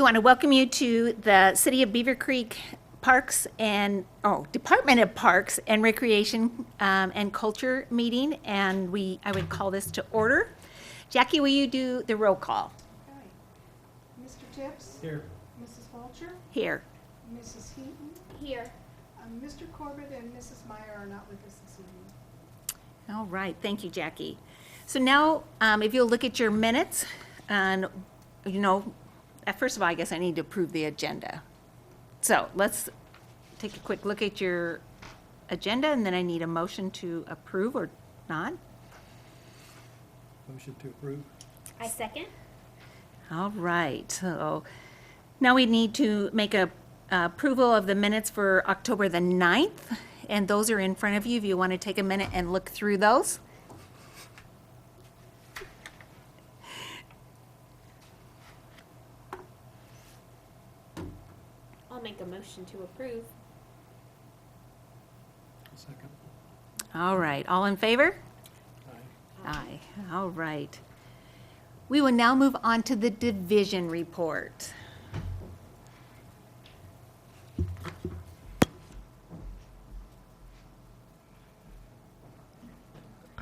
want to welcome you to the City of Beavercreek Department of Parks and Recreation and Culture meeting, and I would call this to order. Jackie, will you do the roll call? Okay. Mr. Tips? Here. Mrs. Fulcher? Here. Mrs. Heaton? Here. Mr. Corbett and Mrs. Meyer are not with us this evening. All right, thank you, Jackie. So now, if you'll look at your minutes, and first of all, I guess I need to approve the agenda. So let's take a quick look at your agenda, and then I need a motion to approve or not. Motion to approve. I second. All right, so now we need to make a approval of the minutes for October the 9th, and those are in front of you if you want to take a minute and look through those. I'll make a motion to approve. Second. All right, all in favor? Aye. Aye. All right. We will now move on to the division report.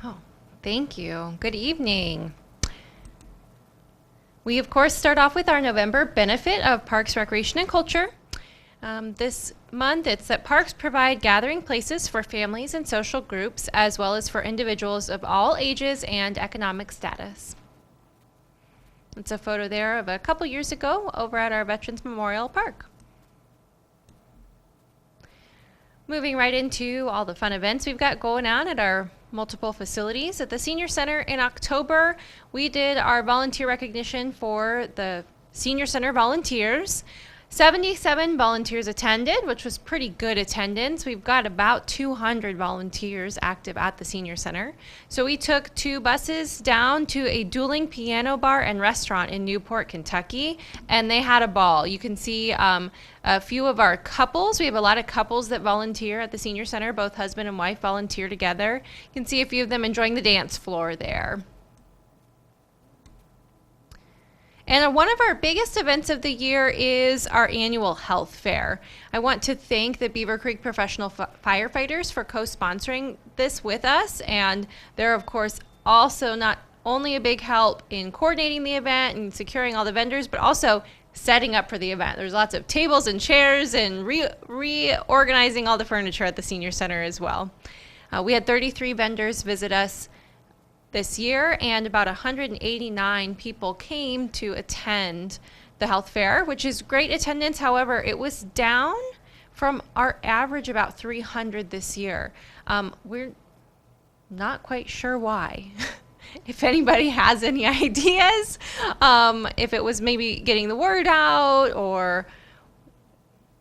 Oh, thank you. Good evening. We, of course, start off with our November benefit of Parks, Recreation, and Culture. This month, it's that parks provide gathering places for families and social groups, as well as for individuals of all ages and economic status. It's a photo there of a couple years ago over at our Veterans Memorial Park. Moving right into all the fun events we've got going on at our multiple facilities. At the Senior Center in October, we did our volunteer recognition for the Senior Center volunteers. 77 volunteers attended, which was pretty good attendance. We've got about 200 volunteers active at the Senior Center. So we took 2 buses down to a dueling piano bar and restaurant in Newport, Kentucky, and they had a ball. You can see a few of our couples. We have a lot of couples that volunteer at the Senior Center. Both husband and wife volunteer together. You can see a few of them enjoying the dance floor there. And one of our biggest events of the year is our annual health fair. I want to thank the Beavercreek Professional Firefighters for co-sponsoring this with us. And they're, of course, also not only a big help in coordinating the event and securing all the vendors, but also setting up for the event. There's lots of tables and chairs and reorganizing all the furniture at the Senior Center as well. We had 33 vendors visit us this year, and about 189 people came to attend the health fair, which is great attendance. However, it was down from our average about 300 this year. We're not quite sure why. If anybody has any ideas, if it was maybe getting the word out or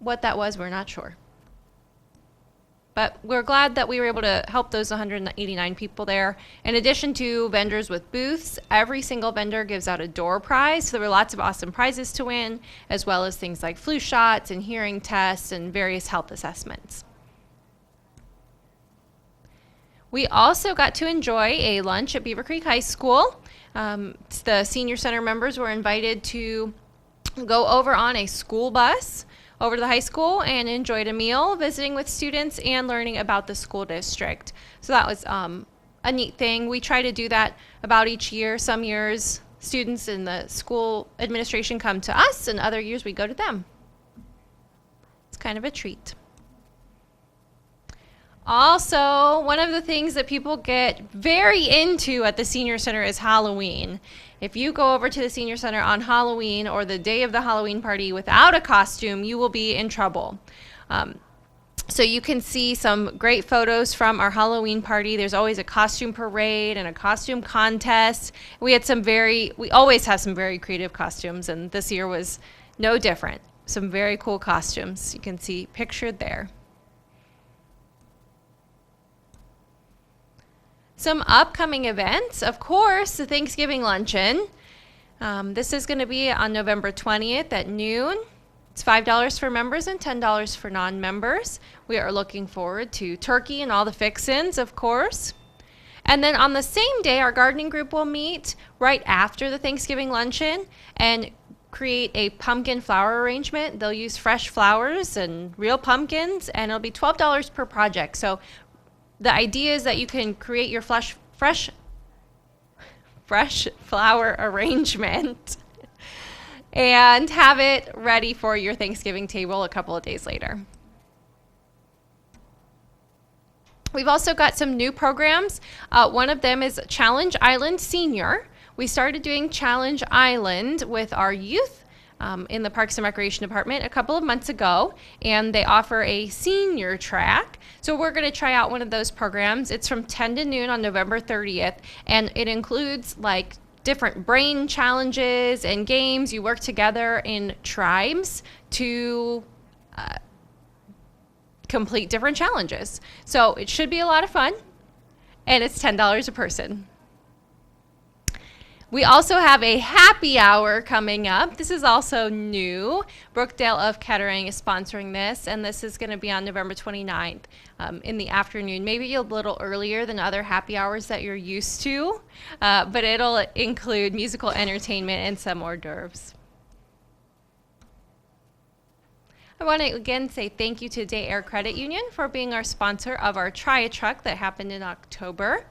what that was, we're not sure. But we're glad that we were able to help those 189 people there. In addition to vendors with booths, every single vendor gives out a door prize. So there were lots of awesome prizes to win, as well as things like flu shots and hearing tests and various health assessments. We also got to enjoy a lunch at Beavercreek High School. The Senior Center members were invited to go over on a school bus over to the high school and enjoyed a meal, visiting with students and learning about the school district. So that was a neat thing. We try to do that about each year. Some years, students in the school administration come to us, and other years we go to them. It's kind of a treat. Also, one of the things that people get very into at the Senior Center is Halloween. If you go over to the Senior Center on Halloween or the day of the Halloween party without a costume, you will be in trouble. So you can see some great photos from our Halloween party. There's always a costume parade and a costume contest. We always have some very creative costumes, and this year was no different. Some very cool costumes you can see pictured there. Some upcoming events, of course, the Thanksgiving luncheon. This is going to be on November 20th at noon. It's $5 for members and $10 for non-members. We are looking forward to turkey and all the fixins, of course. And then on the same day, our gardening group will meet right after the Thanksgiving luncheon and create a pumpkin flower arrangement. They'll use fresh flowers and real pumpkins, and it'll be $12 per project. So the idea is that you can create your fresh flower arrangement and have it ready for your Thanksgiving table a couple of days later. We've also got some new programs. One of them is Challenge Island Senior. We started doing Challenge Island with our youth in the Parks and Recreation Department a couple of months ago, and they offer a senior track. So we're going to try out one of those programs. It's from 10 to noon on November 30th, and it includes like different brain challenges and games. You work together in tribes to complete different challenges. So it should be a lot of fun, and it's $10 a person. We also have a happy hour coming up. This is also new. Brookdale of Kettering is sponsoring this, and this is going to be on November 29th in the afternoon, maybe a little earlier than other happy hours that you're used to, but it'll include musical entertainment and some hors d'oeuvres. I want to again say thank you to Day Air Credit Union for being our sponsor of our Try-A-Truck that happened in October.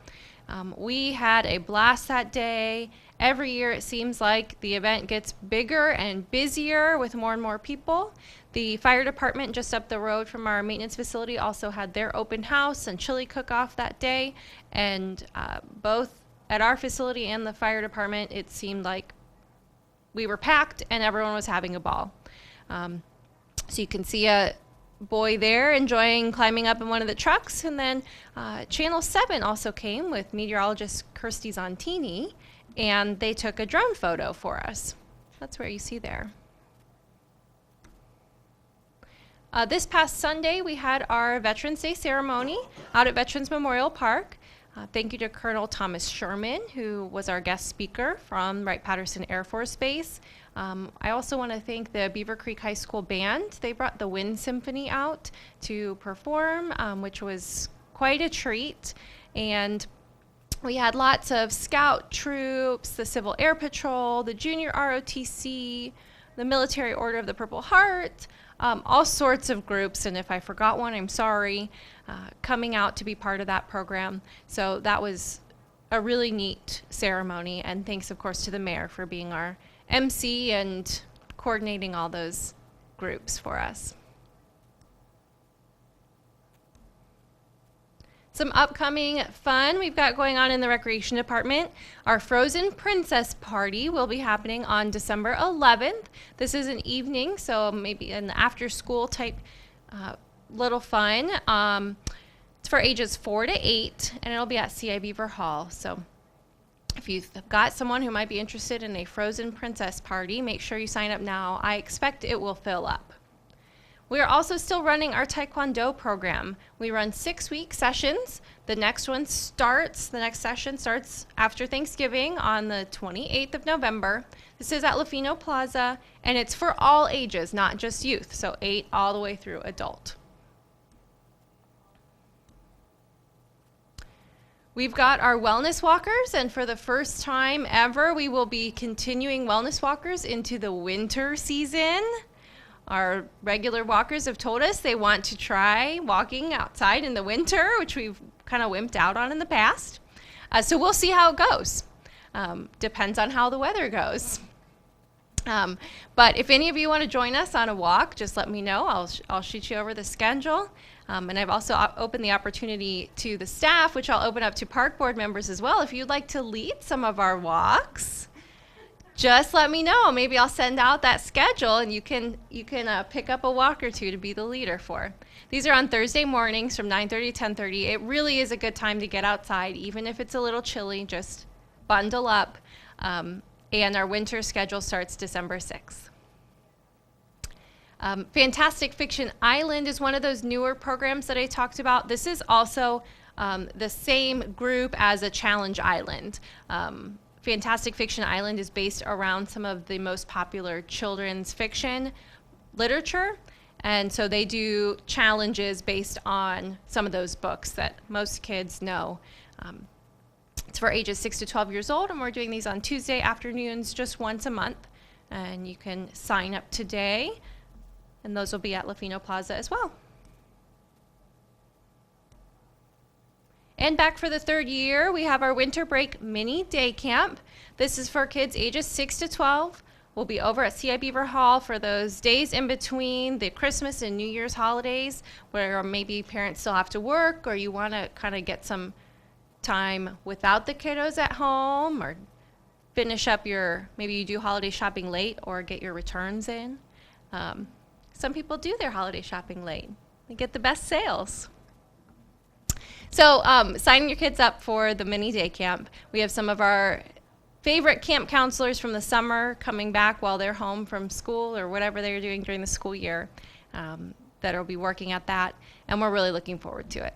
We had a blast that day. Every year it seems like the event gets bigger and busier with more and more people. The fire department just up the road from our maintenance facility also had their open house and chili cook-off that day. And both at our facility and the fire department, it seemed like we were packed and everyone was having a ball. So you can see a boy there enjoying climbing up in one of the trucks. And then Channel 7 also came with meteorologist Kirsty Zontini, and they took a drone photo for us. That's where you see there. This past Sunday, we had our Veterans Day ceremony out at Veterans Memorial Park. Thank you to Colonel Thomas Sherman, who was our guest speaker from Wright-Patterson Air Force Base. I also want to thank the Beavercreek High School Band. They brought the Wind Symphony out to perform, which was quite a treat. And we had lots of scout troops, the Civil Air Patrol, the Junior ROTC, the Military Order of the Purple Heart, all sorts of groups. And if I forgot one, I'm sorry, coming out to be part of that program. So that was a really neat ceremony. And thanks, of course, to the mayor for being our MC and coordinating all those groups for us. Some upcoming fun we've got going on in the Recreation Department. Our Frozen Princess Party will be happening on December 11th. This is an evening, so maybe an after-school type little fun. It's for ages 4 to 8, and it'll be at CI Beaver Hall. So if you've got someone who might be interested in a Frozen Princess Party, make sure you sign up now. I expect it will fill up. We are also still running our Taekwondo program. We run 6-week sessions. The next session starts after Thanksgiving on the 28th of November. This is at Lafino Plaza, and it's for all ages, not just youth, so 8 all the way through adult. We've got our wellness walkers, and for the first time ever, we will be continuing wellness walkers into the winter season. Our regular walkers have told us they want to try walking outside in the winter, which we've kind of wimped out on in the past. So we'll see how it goes. Depends on how the weather goes. But if any of you want to join us on a walk, just let me know. I'll shoot you over the schedule. And I've also opened the opportunity to the staff, which I'll open up to park board members as well. If you'd like to lead some of our walks, just let me know. Maybe I'll send out that schedule, and you can pick up a walk or two to be the leader for. These are on Thursday mornings from 9:30 to 10:30. It really is a good time to get outside, even if it's a little chilly. Just bundle up. And our winter schedule starts December 6th. Fantastic Fiction Island is one of those newer programs that I talked about. This is also the same group as a Challenge Island. Fantastic Fiction Island is based around some of the most popular children's fiction literature. And so they do challenges based on some of those books that most kids know. It's for ages 6 to 12 years old, and we're doing these on Tuesday afternoons just once a month. And you can sign up today, and those will be at Lafino Plaza as well. And back for the third year, we have our winter break mini day camp. This is for kids ages 6 to 12. We'll be over at CI Beaver Hall for those days in between the Christmas and New Year's holidays, where maybe parents still have to work, or you want to kind of get some time without the kiddos at home, or finish up maybe you do holiday shopping late or get your returns in. Some people do their holiday shopping late. They get the best sales. So signing your kids up for the mini day camp. We have some of our favorite camp counselors from the summer coming back while they're home from school or whatever they're doing during the school year that will be working at that, and we're really looking forward to it.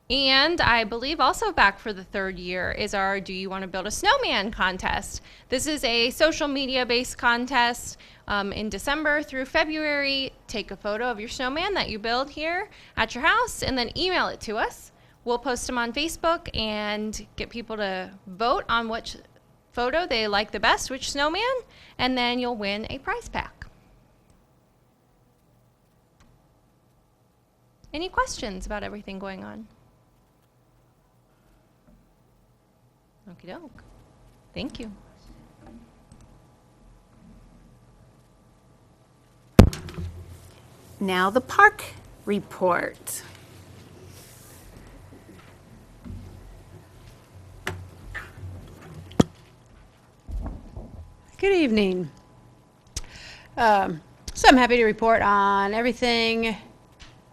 And I believe also back for the third year is our Do You Want to Build a Snowman contest. This is a social media based contest. In December through February, take a photo of your snowman that you build here at your house and then email it to us. We'll post them on Facebook and get people to vote on which photo they like the best, which snowman, and then you'll win a prize pack. Any questions about everything going on? Okie doke. Thank you. Now the park report. Good evening. So I'm happy to report on everything.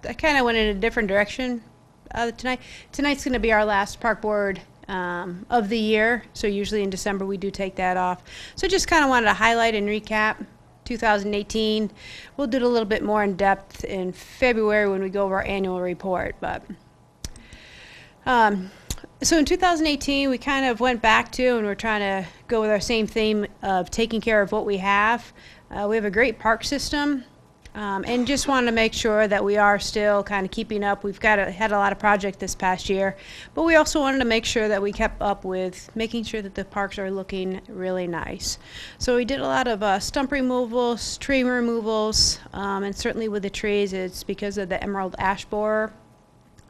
I kind of went in a different direction tonight. Tonight's going to be our last park board of the year. So usually in December we do take that off. So just kind of wanted to highlight and recap 2018. We'll do it a little bit more in depth in February when we go over our annual report. But so in 2018, we kind of went back to, and we're trying to go with our same theme of taking care of what we have. We have a great park system, and just wanted to make sure that we are still kind of keeping up. We've had a lot of projects this past year, but we also wanted to make sure that we kept up with making sure that the parks are looking really nice. So we did a lot of stump removals, tree removals, and certainly with the trees, it's because of the emerald ash borer.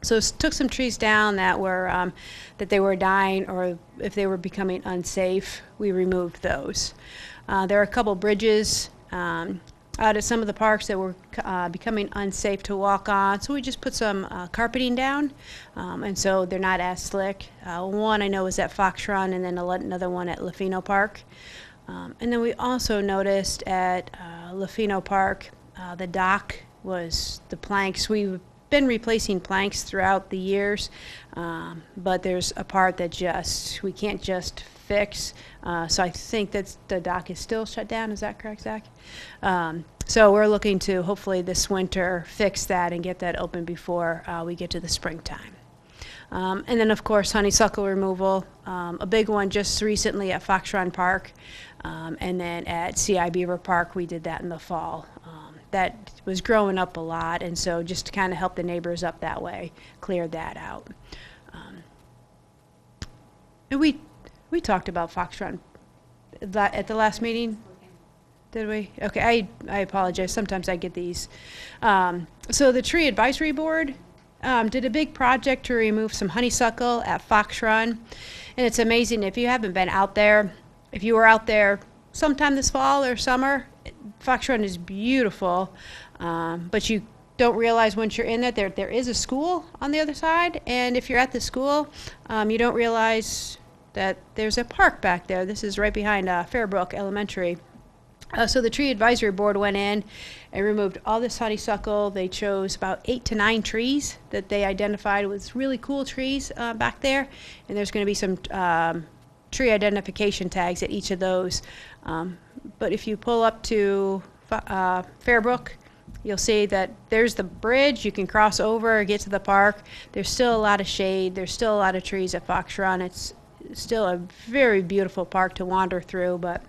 So took some trees down that were that they were dying, or if they were becoming unsafe, we removed those. There are a couple bridges out at some of the parks that were becoming unsafe to walk on, so we just put some carpeting down, and so they're not as slick. One I know is at Fox Run, and then another one at Lafino Park. And then we also noticed at Lafino Park, the dock was the planks. We've been replacing planks throughout the years, but there's a part that we can't just fix. So I think that the dock is still shut down. Is that correct, Zach? So we're looking to hopefully this winter fix that and get that open before we get to the springtime. And then of course honeysuckle removal, a big one just recently at Fox Run Park, and then at CI Beaver Park we did that in the fall. That was growing up a lot, and so just to kind of help the neighbors up that way, cleared that out. And we talked about Fox Run at the last meeting. Did we? Okay, I apologize. Sometimes I get these. So the Tree Advisory Board did a big project to remove some honeysuckle at Fox Run, and it's amazing if you haven't been out there. If you were out there sometime this fall or summer, Fox Run is beautiful, but you don't realize once you're in there is a school on the other side, and if you're at the school, you don't realize that there's a park back there. This is right behind Fairbrook Elementary. So the Tree Advisory Board went in and removed all this honeysuckle. They chose about 8 to 9 trees that they identified was really cool trees back there, and there's going to be some tree identification tags at each of those. But if you pull up to Fairbrook, you'll see that there's the bridge. You can cross over, get to the park. There's still a lot of shade. There's still a lot of trees at Fox Run. It's still a very beautiful park to wander through, but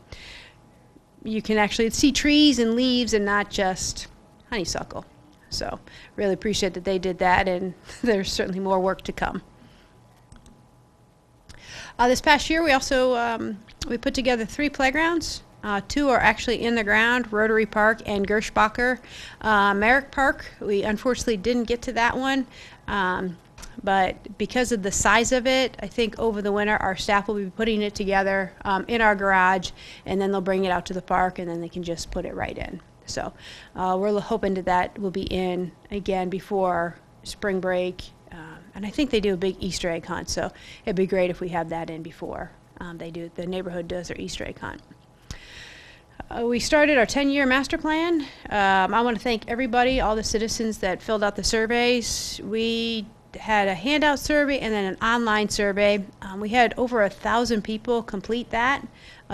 you can actually see trees and leaves and not just honeysuckle. So really appreciate that they did that, and there's certainly more work to come. This past year, we also we put together 3 playgrounds. 2 are actually in the ground, Rotary Park and Gershbacher. Merrick Park, we unfortunately didn't get to that one, but because of the size of it, I think over the winter our staff will be putting it together in our garage, and then they'll bring it out to the park, and then they can just put it right in. So we're hoping that will be in again before spring break, and I think they do a big Easter egg hunt, so it'd be great if we have that in before the neighborhood does their Easter egg hunt. We started our 10-year master plan. I want to thank everybody, all the citizens that filled out the surveys. We had a handout survey and then an online survey. We had over 1,000 people complete that.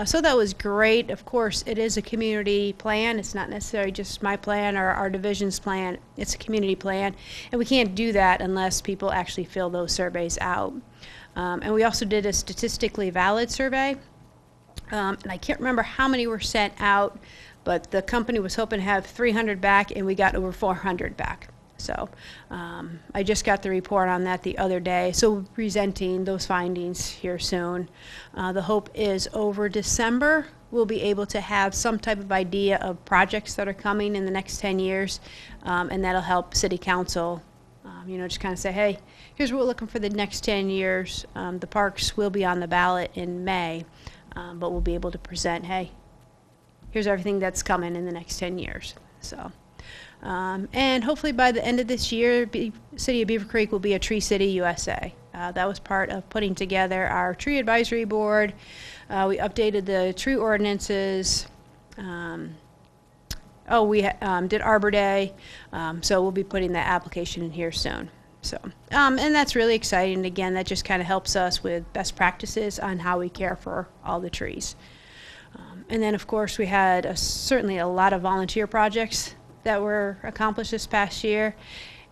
So that was great. Of course, it is a community plan. It's not necessarily just my plan or our division's plan. It's a community plan. And we can't do that unless people actually fill those surveys out. And we also did a statistically valid survey. And I can't remember how many were sent out, but the company was hoping to have 300 back, and we got over 400 back. So I just got the report on that the other day, so we're presenting those findings here soon. The hope is over December, we'll be able to have some type of idea of projects that are coming in the next 10 years, and that'll help City Council, just kind of say, hey, here's what we're looking for the next 10 years. The parks will be on the ballot in May. But we'll be able to present, hey, here's everything that's coming in the next 10 years. So, and hopefully by the end of this year, City of Beavercreek will be a Tree City USA. That was part of putting together our tree advisory board. We updated the tree ordinances. We did Arbor Day. So we'll be putting that application in here soon. So, and that's really exciting. Again, that just kind of helps us with best practices on how we care for all the trees. And then, of course, we had certainly a lot of volunteer projects that were accomplished this past year.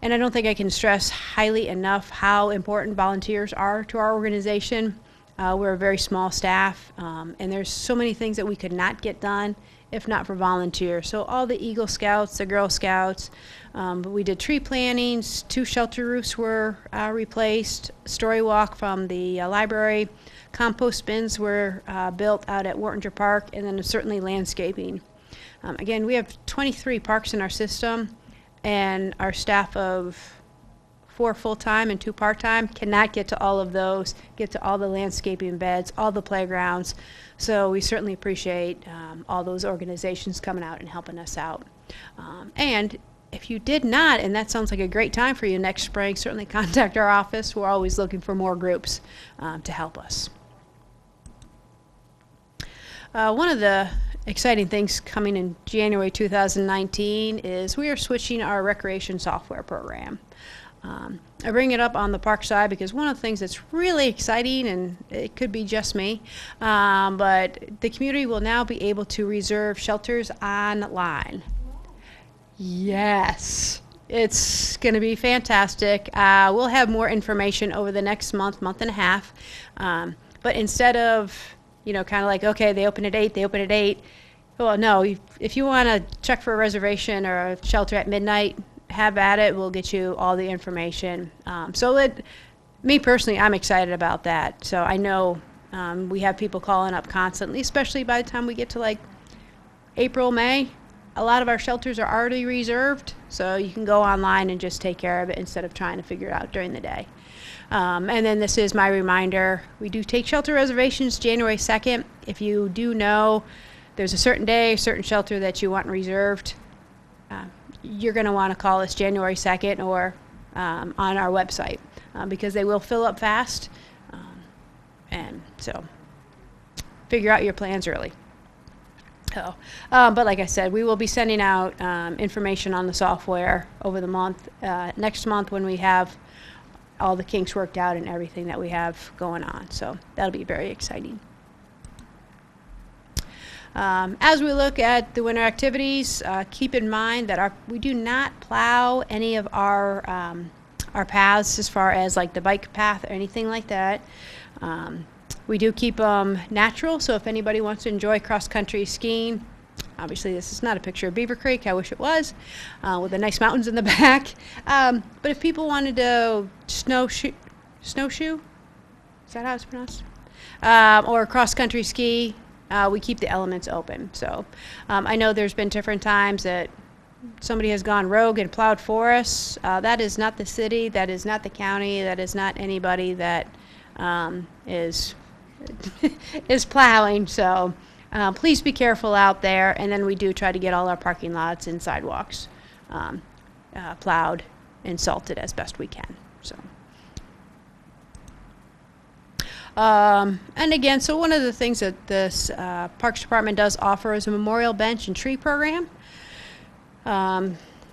And I don't think I can stress highly enough how important volunteers are to our organization. We're a very small staff, and there's so many things that we could not get done if not for volunteers. So all the Eagle Scouts, the Girl Scouts, but we did tree plantings, 2 shelter roofs were replaced, story walk from the library, compost bins were built out at Wartinger Park, and then certainly landscaping. Again, we have 23 parks in our system, and our staff of 4 full-time and 2 part-time cannot get to all of those, get to all the landscaping beds, all the playgrounds. So we certainly appreciate all those organizations coming out and helping us out. And if you did not, and that sounds like a great time for you next spring, certainly contact our office. We're always looking for more groups to help us. One of the exciting things coming in January 2019 is we are switching our recreation software program. I bring it up on the park side because one of the things that's really exciting, and it could be just me, but the community will now be able to reserve shelters online. Yes, it's going to be fantastic. We'll have more information over the next month and a half. But instead of, kind of like, okay, they open at 8, they open at 8. Well, no, if you want to check for a reservation or a shelter at midnight, have at it. We'll get you all the information. Me personally, I'm excited about that. So I know we have people calling up constantly, especially by the time we get to like April, May. A lot of our shelters are already reserved, so you can go online and just take care of it instead of trying to figure it out during the day. And then this is my reminder. We do take shelter reservations January 2nd. If you do know there's a certain day, a certain shelter that you want reserved, you're going to want to call us January 2nd or on our website because they will fill up fast. And so figure out your plans early. But like I said, we will be sending out information on the software over the month. Next month when we have all the kinks worked out and everything that we have going on. So that'll be very exciting. As we look at the winter activities, keep in mind that we do not plow any of our paths as far as like the bike path or anything like that. We do keep them natural, so if anybody wants to enjoy cross-country skiing, obviously this is not a picture of Beavercreek, I wish it was, with the nice mountains in the back. But if people wanted to snowshoe, is that how it's pronounced? or cross-country ski, we keep the elements open. So I know there's been different times that somebody has gone rogue and plowed for us. That is not the city. That is not the county. That is not anybody that is is plowing. So please be careful out there. And then we do try to get all our parking lots and sidewalks plowed and salted as best we can. So. And again, so one of the things that this Parks Department does offer is a memorial bench and tree program.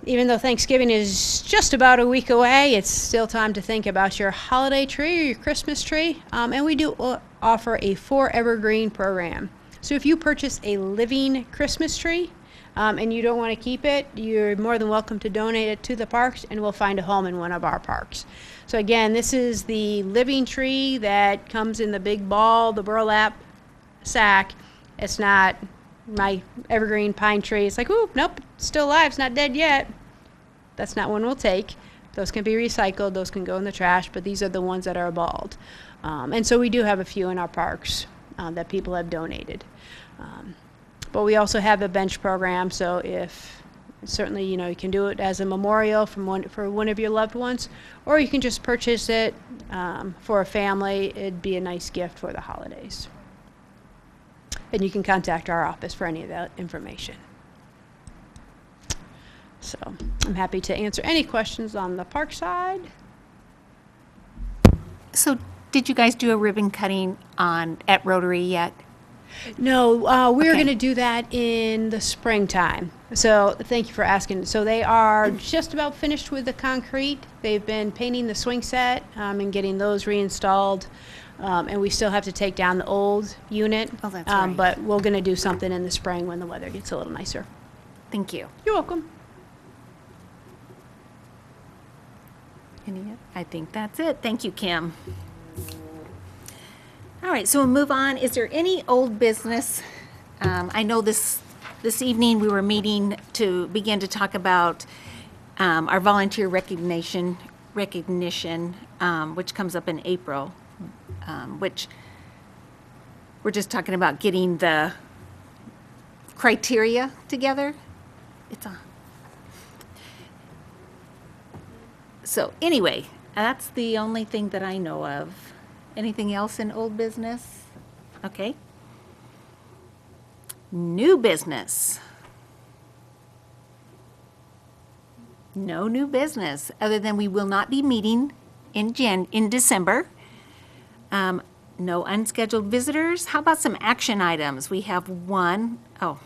Even though Thanksgiving is just about a week away, it's still time to think about your holiday tree or your Christmas tree. And we do offer a 4 evergreen program. So if you purchase a living Christmas tree and you don't want to keep it, you're more than welcome to donate it to the parks, and we'll find a home in one of our parks. So again, this is the living tree that comes in the big ball, the burlap sack. It's not my evergreen pine tree. It's like, ooh, nope, it's still alive, it's not dead yet. That's not one we'll take. Those can be recycled, those can go in the trash, but these are the ones that are bald. And so we do have a few in our parks that people have donated. But we also have a bench program, so if certainly, you know, you can do it as a memorial for one of your loved ones, or you can just purchase it for a family. It'd be a nice gift for the holidays. And you can contact our office for any of that information. So I'm happy to answer any questions on the park side. So did you guys do a ribbon cutting at Rotary yet? No, we're Okay. going to do that in the springtime. So thank you for asking. So they are just about finished with the concrete. They've been painting the swing set and getting those reinstalled. And we still have to take down the old unit. Oh, that's right. But we're going to do something in the spring when the weather gets a little nicer. Thank you. You're welcome. I think that's it. Thank you, Kim. All right, so we'll move on. Is there any old business? I know this evening we were meeting to begin to talk about our volunteer recognition, which comes up in April, which we're just talking about getting the criteria together. It's on. So anyway, that's the only thing that I know of. Anything else in old business? Okay. New business. No new business, other than we will not be meeting in December. No unscheduled visitors. How about some action items? We have one,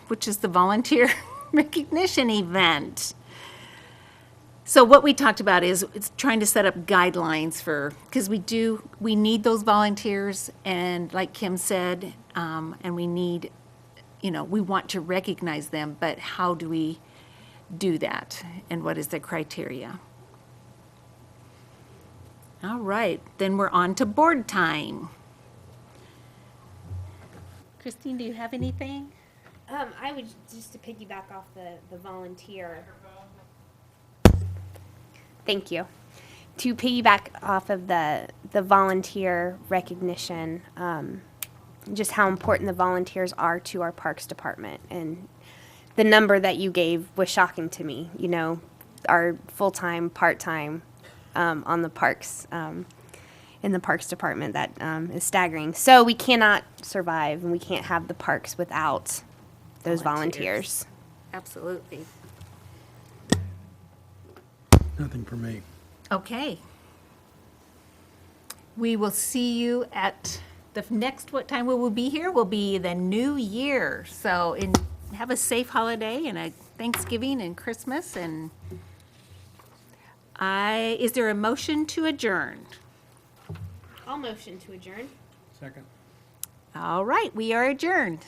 which is the volunteer recognition event. So what we talked about is it's trying to set up guidelines because we need those volunteers, and like Kim said, and we need, we want to recognize them, but how do we do that, and what is the criteria? All right, then we're on to board time. Christine, do you have anything? I would just to piggyback off the volunteer. Thank you. To piggyback off of the volunteer recognition, just how important the volunteers are to our parks department, and the number that you gave was shocking to me. Our full-time, part-time on the parks in the parks department, that is staggering. So we cannot survive, and we can't have the parks without those volunteers. Absolutely. Nothing for me. Okay. We will see you at the next, what time we will be here will be the new year. So have a safe holiday and a Thanksgiving and Christmas. And is there a motion to adjourn? I'll motion to adjourn. Second. All right, we are adjourned.